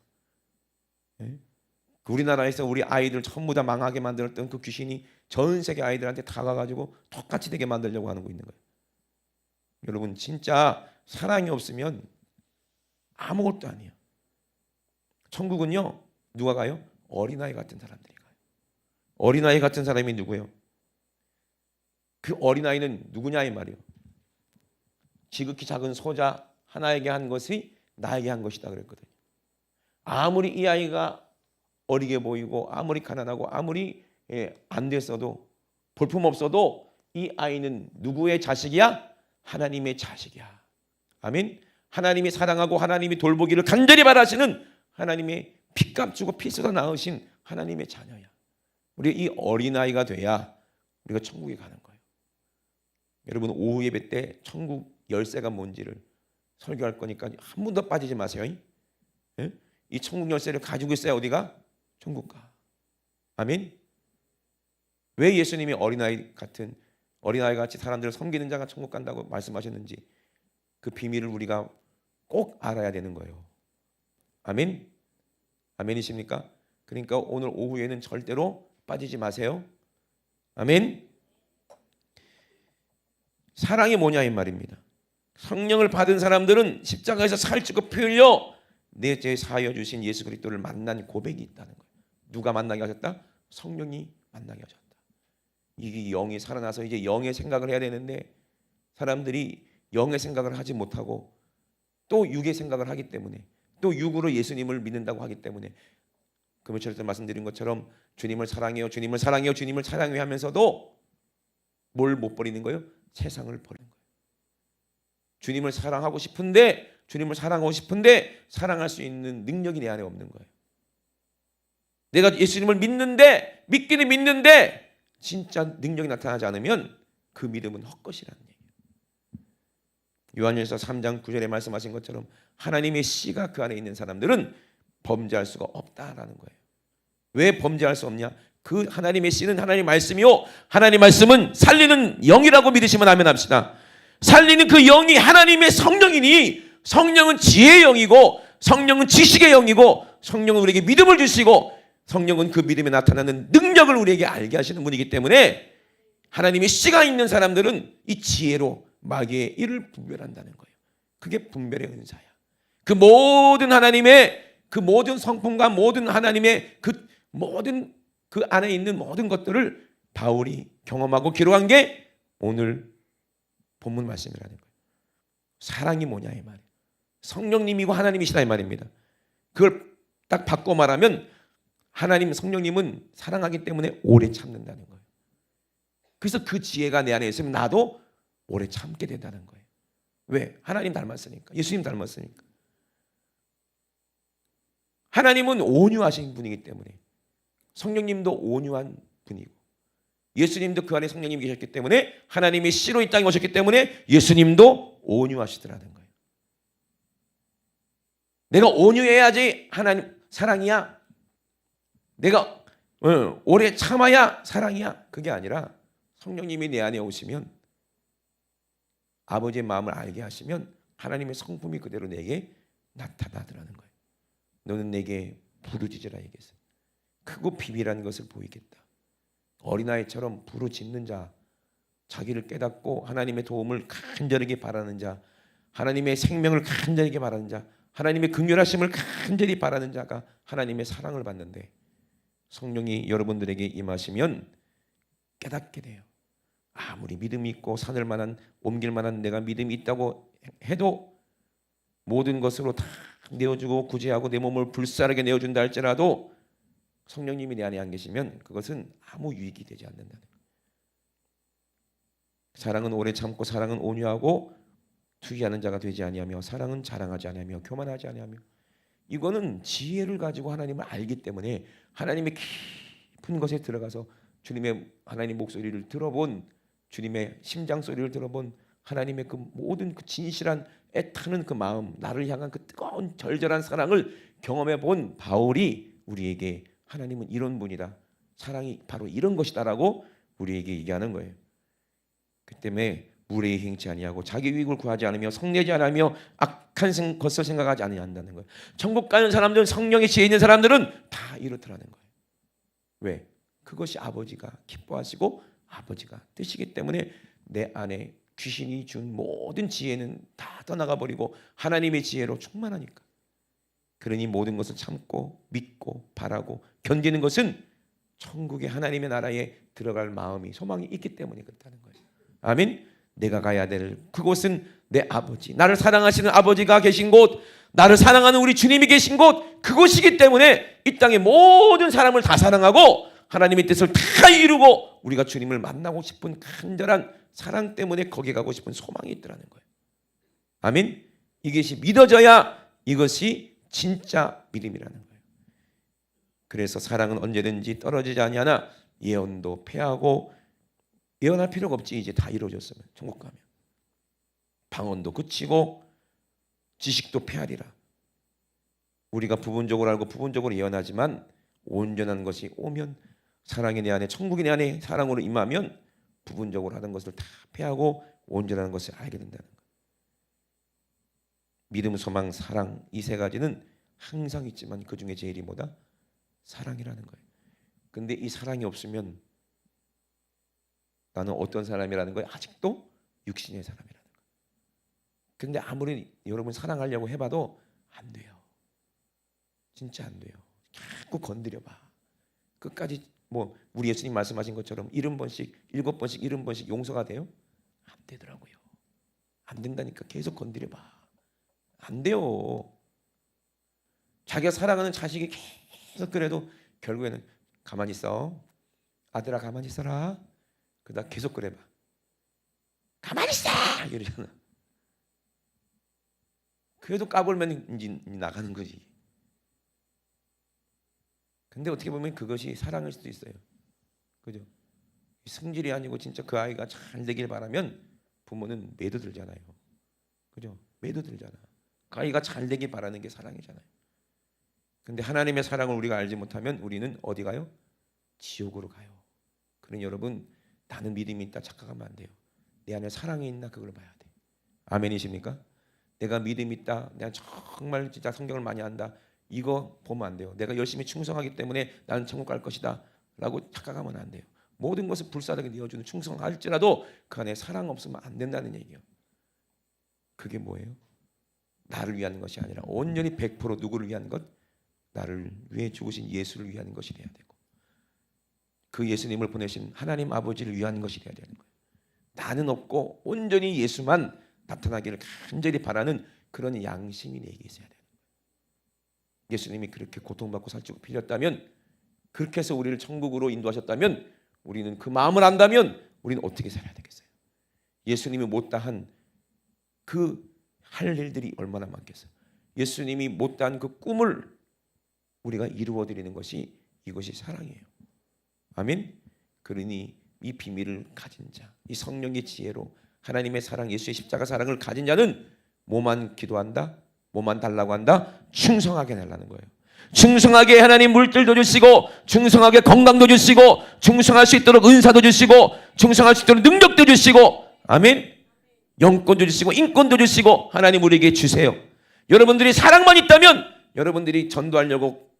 [SPEAKER 1] 네? 우리나라에서 우리 아이들 전부 다 망하게 만들었던 그 귀신이 전 세계 아이들한테 다 가가지고 똑같이 되게 만들려고 하는 거 있는 거예요. 여러분 진짜 사랑이 없으면 아무것도 아니에요. 천국은요, 누가 가요? 어린아이 같은 사람들이 가요. 어린아이 같은 사람이 누구예요? 그 어린아이는 누구냐 이 말이에요. 지극히 작은 소자 하나에게 한 것이 나에게 한 것이다 그랬거든요. 아무리 이 아이가 어리게 보이고 아무리 가난하고 아무리 안 됐어도 볼품 없어도 이 아이는 누구의 자식이야? 하나님의 자식이야. 아멘. 하나님이 사랑하고 하나님이 돌보기를 간절히 바라시는 하나님의 피값 주고 피 쏟아 낳으신 하나님의 자녀야. 우리 이 어린아이가 돼야 우리가 천국에 가는 거예요. 여러분 오후 예배 때 천국 열쇠가 뭔지를 설교할 거니까 한 번도 빠지지 마세요. 이 천국 열쇠를 가지고 있어야 어디가? 천국 가. 아멘. 왜 예수님이 어린아이 같이 사람들을 섬기는 자가 천국 간다고 말씀하셨는지 그 비밀을 우리가 꼭 알아야 되는 거예요. 아멘. 아멘이십니까? 그러니까 오늘 오후에는 절대로 빠지지 마세요. 아멘. 사랑이 뭐냐 이 말입니다. 성령을 받은 사람들은 십자가에서 살을 찌고 피 흘려 내 죄 사하여 주신 예수 그리스도를 만난 고백이 있다는 거예요. 누가 만나게 하셨다? 성령이 만나게 하셨다. 이게 영이 살아나서 이제 영의 생각을 해야 되는데 사람들이 영의 생각을 하지 못하고 또 육의 생각을 하기 때문에 또 육으로 예수님을 믿는다고 하기 때문에 그 며칠 전에 말씀드린 것처럼 주님을 사랑해요 하면서도 뭘 못 버리는 거예요? 세상을 버리는 거예요. 주님을 사랑하고 싶은데 사랑할 수 있는 능력이 내 안에 없는 거예요. 내가 예수님을 믿기는 믿는데 진짜 능력이 나타나지 않으면 그 믿음은 헛것이라는 얘기예요. 요한일서 3장 9절에 말씀하신 것처럼 하나님의 씨가 그 안에 있는 사람들은 범죄할 수가 없다라는 거예요. 왜 범죄할 수 없냐? 그 하나님의 씨는 하나님의 말씀이요, 하나님의 말씀은 살리는 영이라고 믿으시면 아멘 합시다. 살리는 그 영이 하나님의 성령이니 성령은 지혜의 영이고 성령은 지식의 영이고 성령은 우리에게 믿음을 주시고 성령은 그 믿음에 나타나는 능력을 우리에게 알게 하시는 분이기 때문에 하나님의 씨가 있는 사람들은 이 지혜로 마귀의 일을 분별한다는 거예요. 그게 분별의 은사야. 그 모든 하나님의 그 모든 성품과 모든 하나님의 그 모든 그 안에 있는 모든 것들을 바울이 경험하고 기록한 게 오늘 본문 말씀이라는 거예요. 사랑이 뭐냐 이 말이에요. 성령님이고 하나님이시다 이 말입니다. 그걸 딱 바꿔 말하면 하나님 성령님은 사랑하기 때문에 오래 참는다는 거예요. 그래서 그 지혜가 내 안에 있으면 나도 오래 참게 된다는 거예요. 왜? 하나님 닮았으니까. 예수님 닮았으니까. 하나님은 온유하신 분이기 때문에 성령님도 온유한 분이고 예수님도 그 안에 성령님이 계셨기 때문에 하나님이 씨로 이 땅에 오셨기 때문에 예수님도 온유하시더라는 거예요. 내가 온유해야지 하나님 사랑이야. 내가 오래 참아야 사랑이야. 그게 아니라 성령님이 내 안에 오시면 아버지의 마음을 알게 하시면 하나님의 성품이 그대로 내게 나타나더라는 거예요. 너는 내게 부르짖으라 얘기했어요. 크고 비밀한 것을 보이겠다. 어린아이처럼 부르짖는 자, 자기를 깨닫고 하나님의 도움을 간절하게 바라는 자, 하나님의 생명을 간절하게 바라는 자, 하나님의 긍휼하심을 간절히 바라는 자가 하나님의 사랑을 받는데 성령이 여러분들에게 임하시면 깨닫게 돼요. 아무리 믿음이 있고 산을 만한 옮길 만한 내가 믿음이 있다고 해도 모든 것으로 다 내어주고 구제하고 내 몸을 불사르게 내어준다 할지라도 성령님이 내 안에 안 계시면 그것은 아무 유익이 되지 않는다는 거예요. 사랑은 오래 참고 사랑은 온유하고 투기하는 자가 되지 아니하며 사랑은 자랑하지 아니하며 교만하지 아니하며 이거는 지혜를 가지고 하나님을 알기 때문에 하나님의 깊은 것에 들어가서 주님의 하나님 목소리를 들어본 주님의 심장 소리를 들어본 하나님의 그 모든 그 진실한 애타는 그 마음 나를 향한 그 뜨거운 절절한 사랑을 경험해 본 바울이 우리에게 하나님은 이런 분이다. 사랑이 바로 이런 것이다라고 우리에게 얘기하는 거예요. 그 때문에 무례히 행치 아니하고 자기 유익을 구하지 않으며 성내지 않으며 악한 것을 생각하지 아니한다는 거예요. 천국 가는 사람들은 성령의 지혜 있는 사람들은 다 이렇더라는 거예요. 왜? 그것이 아버지가 기뻐하시고 아버지가 뜻이기 때문에 내 안에 귀신이 준 모든 지혜는 다 떠나가 버리고 하나님의 지혜로 충만하니까. 그러니 모든 것을 참고 믿고 바라고 견디는 것은 천국의 하나님의 나라에 들어갈 마음이 소망이 있기 때문에 그렇다는 거예요. 아멘. 내가 가야 될 그곳은 내 아버지, 나를 사랑하시는 아버지가 계신 곳, 나를 사랑하는 우리 주님이 계신 곳, 그곳이기 때문에 이 땅의 모든 사람을 다 사랑하고 하나님의 뜻을 다 이루고 우리가 주님을 만나고 싶은 간절한 사랑 때문에 거기 가고 싶은 소망이 있더라는 거예요. 아멘. 이것이 믿어져야 이것이 진짜 믿음이라는 거예요. 그래서 사랑은 언제든지 떨어지지 아니하나 예언도 패하고 예언할 필요가 없지. 이제 다 이루어졌으면 천국 가면 방언도 그치고 지식도 패하리라. 우리가 부분적으로 알고 부분적으로 예언하지만 온전한 것이 오면 사랑이 내 안에 천국이 내 안에 사랑으로 임하면 부분적으로 하는 것을 다 패하고 온전한 것을 알게 된다는 거예요. 믿음, 소망, 사랑 이 세 가지는 항상 있지만 그 중에 제일이 뭐다? 사랑이라는 거예요. 근데 이 사랑이 없으면 나는 어떤 사람이라는 거예요? 아직도 육신의 사람이라는 거예요. 근데 아무리 여러분 사랑하려고 해봐도 안 돼요. 진짜 안 돼요. 자꾸 건드려봐. 끝까지 뭐 우리 예수님 말씀하신 것처럼 70번씩 7번씩 70번씩 용서가 돼요? 안 되더라고요. 안 된다니까. 계속 건드려봐. 안 돼요. 자기가 사랑하는 자식이 계속 그래도 결국에는 가만히 있어. 아들아 가만히 있어라. 그러다 계속 그래봐. 가만히 있어! 이러잖아. 그래도 까불면 이제 나가는 거지. 근데 어떻게 보면 그것이 사랑일 수도 있어요. 그죠? 성질이 아니고 진짜 그 아이가 잘 되길 바라면 부모는 매도 들잖아요. 그죠? 매도 들잖아. 그 아이가 잘 되길 바라는 게 사랑이잖아요. 근데 하나님의 사랑을 우리가 알지 못하면 우리는 어디 가요? 지옥으로 가요. 그러니 여러분 나는 믿음이 있다 착각하면 안 돼요. 내 안에 사랑이 있나 그걸 봐야 돼. 아멘이십니까? 내가 믿음이 있다. 내가 정말 진짜 성경을 많이 안다. 이거 보면 안 돼요. 내가 열심히 충성하기 때문에 나는 천국 갈 것이다 라고 착각하면 안 돼요. 모든 것을 불사르게 내어주는 충성할지라도 그 안에 사랑 없으면 안 된다는 얘기예요. 그게 뭐예요? 나를 위한 것이 아니라 온전히 100% 누구를 위한 것? 나를 위해 죽으신 예수를 위한 것이 돼야 되고 그 예수님을 보내신 하나님 아버지를 위한 것이 돼야 되는 거예요. 나는 없고 온전히 예수만 나타나기를 간절히 바라는 그런 양심이 내게 있어야 돼요. 예수님이 그렇게 고통받고 살찌고 빌렸다면 그렇게 해서 우리를 천국으로 인도하셨다면 우리는 그 마음을 안다면 우리는 어떻게 살아야 되겠어요? 예수님이 못다한 그 할 일들이 얼마나 많겠어요? 예수님이 못다한 그 꿈을 우리가 이루어 드리는 것이 이것이 사랑이에요. 아멘. 그러니 이 비밀을 가진 자, 이 성령의 지혜로 하나님의 사랑, 예수의 십자가 사랑을 가진 자는 뭐만 기도한다? 뭐만 달라고 한다? 충성하게 달라는 거예요. 충성하게 하나님 물질도 주시고, 충성하게 건강도 주시고, 충성할 수 있도록 은사도 주시고, 충성할 수 있도록 능력도 주시고, 아멘. 영권도 주시고 인권도 주시고 하나님 우리에게 주세요. 여러분들이 사랑만 있다면 여러분들이 전도하려고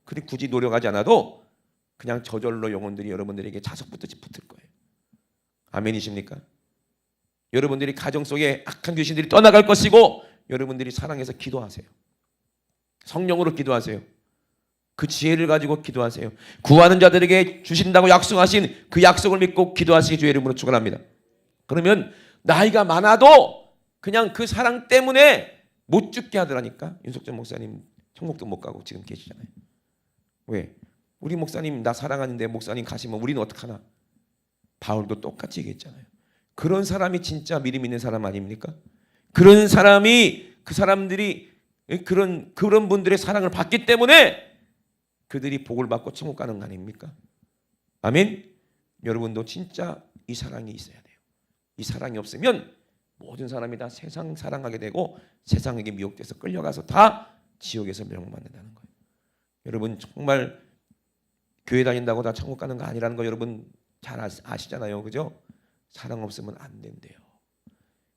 [SPEAKER 1] 그리 굳이 노력하지 않아도 그냥 저절로 영혼들이 여러분들에게 자석부터 붙을 거예요. 아멘이십니까? 여러분들이 가정 속에 악한 귀신들이 떠나갈 것이고 여러분들이 사랑해서 기도하세요. 성령으로 기도하세요. 그 지혜를 가지고 기도하세요. 구하는 자들에게 주신다고 약속하신 그 약속을 믿고 기도하시기 주의 이름으로 축원합니다. 그러면 나이가 많아도 그냥 그 사랑 때문에 못 죽게 하더라니까. 윤석전 목사님 천국도 못 가고 지금 계시잖아요. 왜? 우리 목사님 나 사랑하는데 목사님 가시면 우리는 어떡하나? 바울도 똑같이 얘기했잖아요. 그런 사람이 진짜 믿음 있는 사람 아닙니까? 그런 사람이 그 사람들이 그런 분들의 사랑을 받기 때문에 그들이 복을 받고 천국 가는 거 아닙니까? 아멘. 여러분도 진짜 이 사랑이 있어야 돼요. 이 사랑이 없으면 모든 사람이 다 세상 사랑하게 되고 세상에게 미혹돼서 끌려가서 다 지옥에서 멸망받는다는 거예요. 여러분 정말 교회 다닌다고 다 천국 가는 거 아니라는 거 여러분 잘 아시잖아요. 그죠? 사랑 없으면 안 된대요.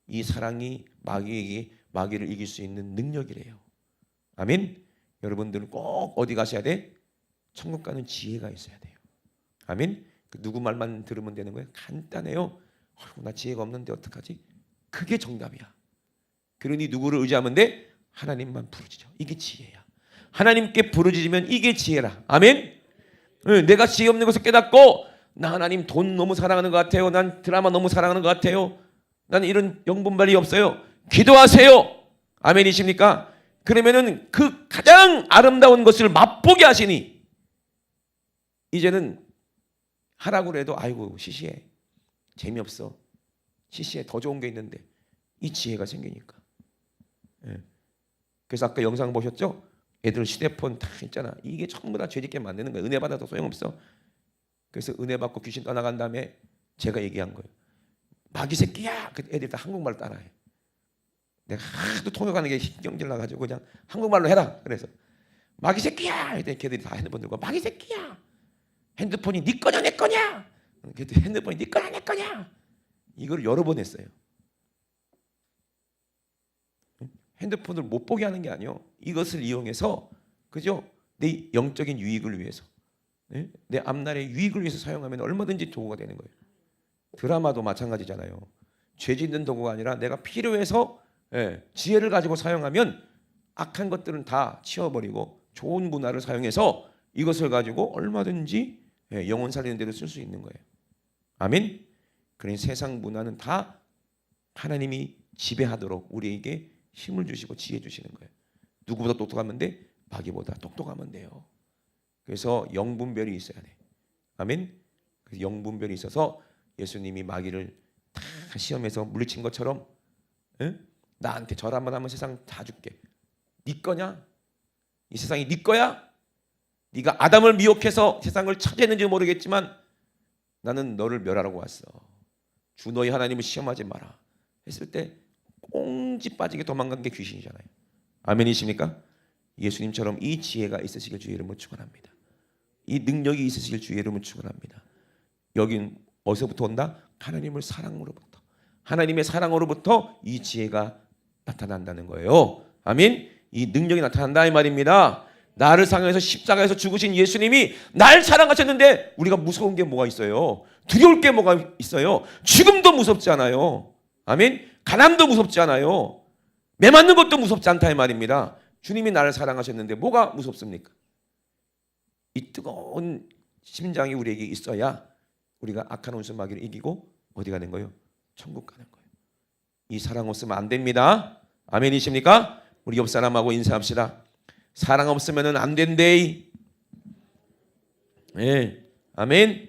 [SPEAKER 1] 이 사랑이 마귀를 이길 수 있는 능력이래요. 아멘. 여러분들은 꼭 어디 가셔야 돼? 천국 가는 지혜가 있어야 돼요. 아멘. 누구 말만 들으면 되는 거예요? 간단해요. 나 지혜가 없는데 어떡하지? 그게 정답이야. 그러니 누구를 의지하면 돼? 하나님만 부르짖어. 이게 지혜야. 하나님께 부르짖으면 이게 지혜라. 아멘. 내가 지혜 없는 것을 깨닫고 나 하나님 돈 너무 사랑하는 것 같아요. 난 드라마 너무 사랑하는 것 같아요. 난 이런 영분발이 없어요. 기도하세요. 아멘이십니까? 그러면은 그 가장 아름다운 것을 맛보게 하시니 이제는 하라고 해도 아이고 시시해. 재미없어. 시시해. 더 좋은 게 있는데 이 지혜가 생기니까. 그래서 아까 영상 보셨죠? 애들 휴대폰 다 있잖아. 이게 전부 다 죄짓게 만드는 거야. 은혜 받아도 소용없어. 그래서 은혜 받고 귀신 떠나간 다음에 제가 얘기한 거예요. 마귀 새끼야. 그 애들 다 한국말 따라해. 내가 하도 통역하는 게 신경질 나가지고 그냥 한국말로 해라. 그래서 마귀 새끼야. 이때 걔들이 다 핸드폰 들고 마귀 새끼야. 핸드폰이 네 거냐 내 거냐. 걔들 핸드폰이 네 거냐 내 거냐. 이걸 여러 번 했어요. 핸드폰을 못 보게 하는 게 아니요. 이것을 이용해서 그죠? 내 영적인 유익을 위해서, 내 앞날의 유익을 위해서 사용하면 얼마든지 도구가 되는 거예요. 드라마도 마찬가지잖아요. 죄 짓는 도구가 아니라 내가 필요해서 지혜를 가지고 사용하면 악한 것들은 다 치워버리고 좋은 문화를 사용해서 이것을 가지고 얼마든지 영혼 살리는 데도 쓸 수 있는 거예요. 아멘. 그러니 세상 문화는 다 하나님이 지배하도록 우리에게 힘을 주시고 지혜 주시는 거예요. 누구보다 똑똑하면 돼? 마귀보다 똑똑하면 돼요. 그래서 영분별이 있어야 돼. 아멘. 그래서 영분별이 있어서 예수님이 마귀를 다 시험해서 물리친 것처럼 나한테 절 한번 하면 세상 다 줄게. 네 거냐? 이 세상이 네 거야? 네가 아담을 미혹해서 세상을 차지했는지 모르겠지만 나는 너를 멸하라고 왔어. 주 너희 하나님을 시험하지 마라 했을 때 꽁지 빠지게 도망간 게 귀신이잖아요. 아멘이십니까? 예수님처럼 이 지혜가 있으시길 주의 이름으로 축원합니다. 이 능력이 있으시길 주의 이름으로 축원합니다. 여긴 어디서부터 온다? 하나님의 사랑으로부터. 하나님의 사랑으로부터 이 지혜가 나타난다는 거예요. 아멘. 이 능력이 나타난다 이 말입니다. 나를 사랑해서 십자가에서 죽으신 예수님이 날 사랑하셨는데 우리가 무서운 게 뭐가 있어요? 두려울 게 뭐가 있어요? 죽음도 무섭지 않아요. 아멘. 가난도 무섭지 않아요. 매 맞는 것도 무섭지 않다 이 말입니다. 주님이 나를 사랑하셨는데 뭐가 무섭습니까? 이 뜨거운 심장이 우리에게 있어야 우리가 악한 원수 마귀를 이기고 어디 가는 거예요? 천국 가는 거예요. 이 사랑 없으면 안 됩니다. 아멘이십니까? 우리 옆 사람하고 인사합시다. 사랑 없으면 안 된대. 예, 아멘.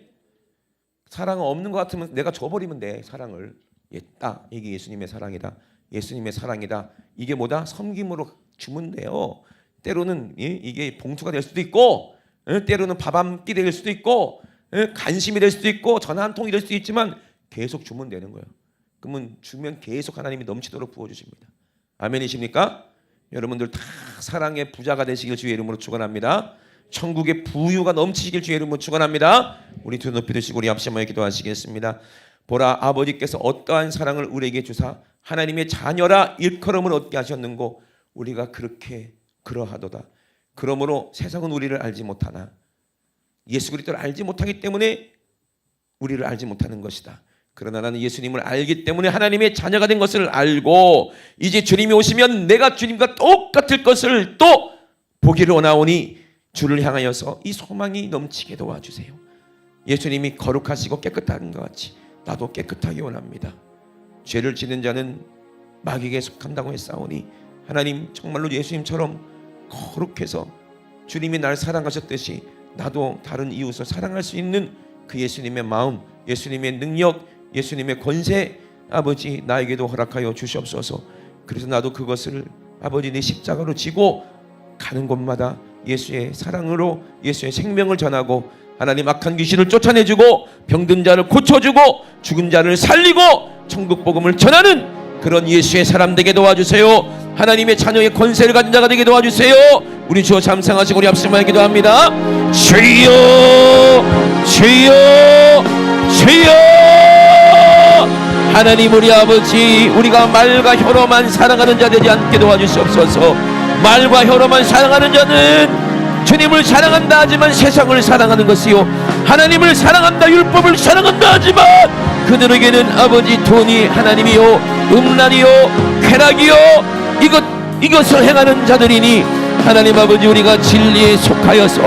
[SPEAKER 1] 사랑 없는 것 같으면 내가 줘버리면 돼. 사랑을. 딱 이게 예수님의 사랑이다. 예수님의 사랑이다. 이게 뭐다? 섬김으로 주면 돼요. 때로는 이게 봉투가 될 수도 있고, 때로는 밥 한 끼 될 수도 있고, 간심이 될 수도 있고, 전화 한 통이 될 수도 있지만 계속 주면 되는 거예요. 그러면 주면 계속 하나님이 넘치도록 부어주십니다. 아멘이십니까? 여러분들 다 사랑의 부자가 되시길 주의 이름으로 축원합니다. 천국의 부유가 넘치시길 주의 이름으로 축원합니다. 우리 두 높이 드시고 우리 합심하여 기도하시겠습니다. 보라, 아버지께서 어떠한 사랑을 우리에게 주사 하나님의 자녀라 일컬음을 얻게 하셨는고 우리가 그렇게 그러하도다. 그러므로 세상은 우리를 알지 못하나 예수 그리스도를 알지 못하기 때문에 우리를 알지 못하는 것이다. 그러나 나는 예수님을 알기 때문에 하나님의 자녀가 된 것을 알고 이제 주님이 오시면 내가 주님과 똑같을 것을 또 보기를 원하오니 주를 향하여서 이 소망이 넘치게 도와주세요. 예수님이 거룩하시고 깨끗한 것 같이 나도 깨끗하게 원합니다. 죄를 지는 자는 마귀에게 속한다고 했사오니 하나님 정말로 예수님처럼 거룩해서 주님이 날 사랑하셨듯이 나도 다른 이웃을 사랑할 수 있는 그 예수님의 마음, 예수님의 능력, 예수님의 권세 아버지 나에게도 허락하여 주시옵소서. 그래서 나도 그것을 아버지 내 십자가로 지고 가는 곳마다 예수의 사랑으로 예수의 생명을 전하고 하나님 악한 귀신을 쫓아내주고 병든 자를 고쳐주고 죽은 자를 살리고 천국 복음을 전하는 그런 예수의 사람 되게 도와주세요. 하나님의 자녀의 권세를 가진 자가 되게 도와주세요. 우리 주여 잠상하시고 우리 합심하여 기도합니다. 주여 주여 주여. 하나님 우리 아버지, 우리가 말과 혀로만 사랑하는 자 되지 않게 도와주시옵소서. 말과 혀로만 사랑하는 자는 주님을 사랑한다 하지만 세상을 사랑하는 것이요, 하나님을 사랑한다 율법을 사랑한다 하지만 그들에게는 아버지 돈이 하나님이요 음란이요 쾌락이요 이것을 행하는 자들이니 하나님 아버지, 우리가 진리에 속하여서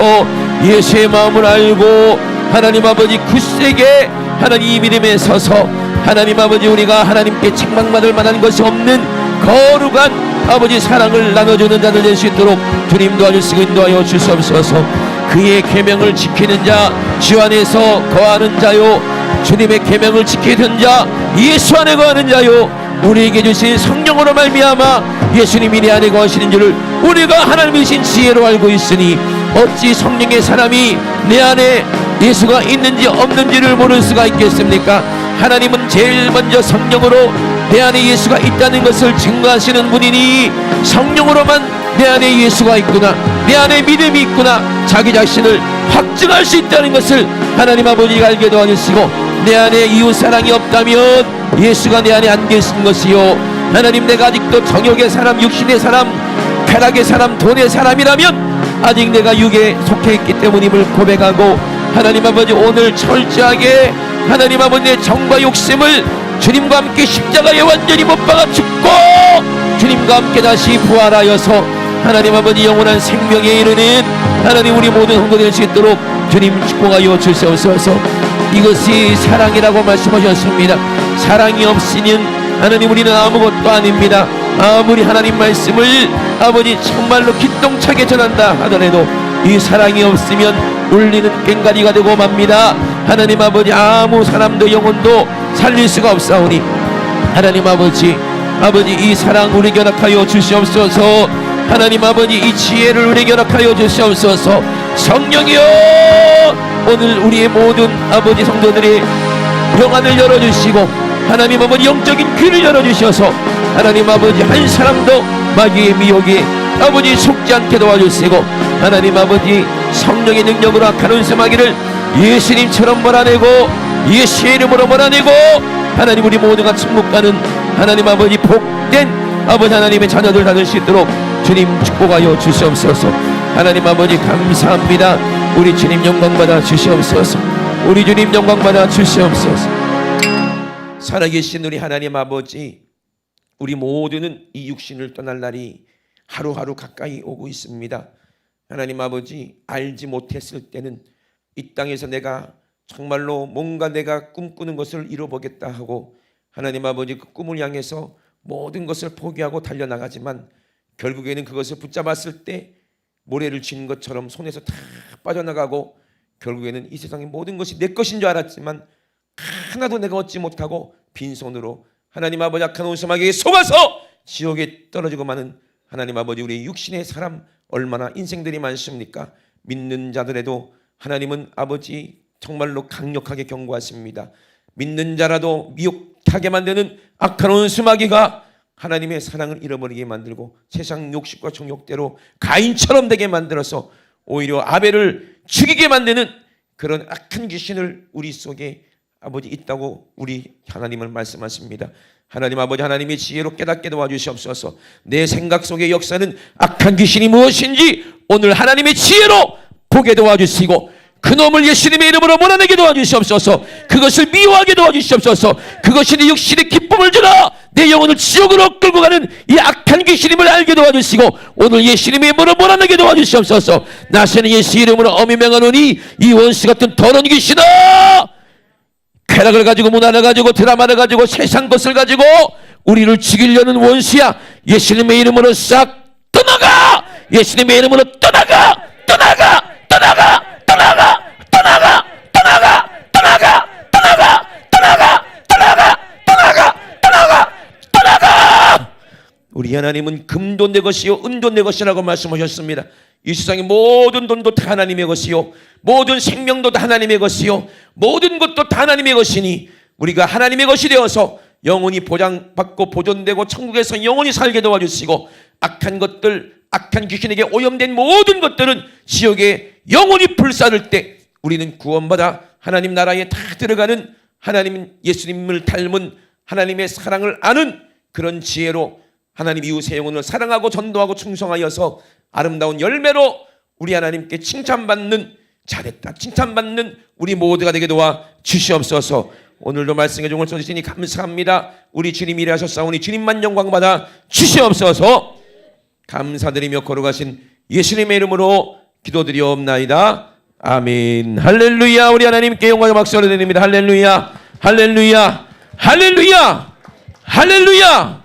[SPEAKER 1] 예수의 마음을 알고 하나님 아버지 굳세게 하나님 이 믿음에 서서 하나님 아버지, 우리가 하나님께 책망받을 만한 것이 없는 거룩한 아버지 사랑을 나눠주는 자들 될 수 있도록 주님 도와주시고 인도하여 주시옵소서. 그의 계명을 지키는 자, 주 안에서 거하는 자요, 주님의 계명을 지키는 자, 예수 안에 거하는 자요, 우리에게 주신 성령으로 말미암아 예수님이 내 안에 거하시는 줄을 우리가 하나님이신 지혜로 알고 있으니 어찌 성령의 사람이 내 안에 예수가 있는지 없는지를 모를 수가 있겠습니까? 하나님은 제일 먼저 성령으로 내 안에 예수가 있다는 것을 증거하시는 분이니 성령으로만 내 안에 예수가 있구나, 내 안에 믿음이 있구나, 자기 자신을 확증할 수 있다는 것을 하나님 아버지가 알게 도와주시고, 내 안에 이웃사랑이 없다면 예수가 내 안에 안 계신 것이요, 하나님 내가 아직도 정욕의 사람, 육신의 사람, 쾌락의 사람, 돈의 사람이라면 아직 내가 육에 속해 있기 때문임을 고백하고, 하나님 아버지 오늘 철저하게 하나님 아버지의 정과 욕심을 주님과 함께 십자가에 완전히 못 박아 죽고 주님과 함께 다시 부활하여서 하나님 아버지 영원한 생명에 이르는 하나님 우리 모든 성도 될 수 있도록 주님 축복하여 주시옵소서. 이것이 사랑이라고 말씀하셨습니다. 사랑이 없이는 하나님 우리는 아무것도 아닙니다. 아무리 하나님 말씀을 아버지 정말로 기똥차게 전한다 하더라도 이 사랑이 없으면 울리는 꽹과리가 되고 맙니다. 하나님 아버지, 아무 사람도 영혼도 살릴 수가 없사오니 하나님 아버지, 이 사랑 우리 결합하여 주시옵소서. 하나님 아버지, 이 지혜를 우리 결합하여 주시옵소서. 성령이여, 오늘 우리의 모든 아버지 성도들의 영안을 열어주시고 하나님 아버지 영적인 귀를 열어주셔서 하나님 아버지 한 사람도 마귀의 미혹에 아버지 속지 않게 도와주시고 하나님 아버지 성령의 능력으로 악한 은수마귀를 예수님처럼 몰아내고 예수의 이름으로 몰아내고 하나님 우리 모두가 천국 가는 하나님 아버지 복된 아버지 하나님의 자녀들 다될 수 있도록 주님 축복하여 주시옵소서. 하나님 아버지 감사합니다. 우리 주님 영광받아 주시옵소서. 우리 주님 영광받아 주시옵소서. 살아계신 우리 하나님 아버지, 우리 모두는 이 육신을 떠날 날이 하루하루 가까이 오고 있습니다. 하나님 아버지, 알지 못했을 때는 이 땅에서 내가 정말로 뭔가 내가 꿈꾸는 것을 이뤄보겠다 하고 하나님 아버지 그 꿈을 향해서 모든 것을 포기하고 달려나가지만 결국에는 그것을 붙잡았을 때 모래를 쥐는 것처럼 손에서 다 빠져나가고 결국에는 이 세상의 모든 것이 내 것인 줄 알았지만 하나도 내가 얻지 못하고 빈손으로 하나님 아버지 악한 온수마귀에 속아서 지옥에 떨어지고 마는 하나님 아버지, 우리 육신의 사람 얼마나 인생들이 많습니까? 믿는 자들에도 하나님은 아버지 정말로 강력하게 경고하십니다. 믿는 자라도 미혹하게 만드는 악한 온수마귀가 하나님의 사랑을 잃어버리게 만들고 세상 욕심과 정욕대로 가인처럼 되게 만들어서 오히려 아벨을 죽이게 만드는 그런 악한 귀신을 우리 속에 아버지 있다고 우리 하나님을 말씀하십니다. 하나님 아버지, 하나님의 지혜로 깨닫게 도와주시옵소서. 내 생각 속의 역사는 악한 귀신이 무엇인지 오늘 하나님의 지혜로 보게 도와주시고 그놈을 예수님의 이름으로 몰아내게 도와주시옵소서. 그것을 미워하게 도와주시옵소서. 그것이 내 육신의 기쁨을 주라 내 영혼을 지옥으로 끌고 가는 이 악한 귀신임을 알게 도와주시고 오늘 예수님의 이름으로 몰아내게 도와주시옵소서. 나서는 예수 이름으로 엄히 명하노니 이 원수 같은 더러운 귀신아, 쾌락을 가지고 문화를 가지고 드라마를 가지고 세상 것을 가지고 우리를 죽이려는 원수야, 예수님의 이름으로 싹 떠나가. 예수님의 이름으로 떠나가. 떠나가. 떠나가. 떠나가. 떠나가. 떠나가. 떠나가. 떠나가. 떠나가. 떠나가. 떠나가. 떠나가. 떠나가. 우리 하나님은 금도 내 것이요 은도 내 것이라고 말씀하셨습니다. 이 세상의 모든 돈도 다 하나님의 것이요 모든 생명도 다 하나님의 것이요 모든 것도 다 하나님의 것이니 우리가 하나님의 것이 되어서 영원히 보장받고 보존되고 천국에서 영원히 살게 도와주시고 악한 것들, 악한 귀신에게 오염된 모든 것들은 지옥에 영원히 불사를 때 우리는 구원받아 하나님 나라에 다 들어가는 하나님 예수님을 닮은 하나님의 사랑을 아는 그런 지혜로 하나님 이웃의 영혼을 사랑하고 전도하고 충성하여서 아름다운 열매로 우리 하나님께 칭찬받는, 잘했다 칭찬받는 우리 모두가 되게 도와 주시옵소서. 오늘도 말씀의 종을 써주시니 감사합니다. 우리 주님이 일하셨사오니 주님만 영광받아 주시옵소서. 감사드리며 걸어가신 예수님의 이름으로 기도드리옵나이다. 아멘. 할렐루야. 우리 하나님께 영광의 박수를 드립니다. 할렐루야. 할렐루야. 할렐루야. 할렐루야.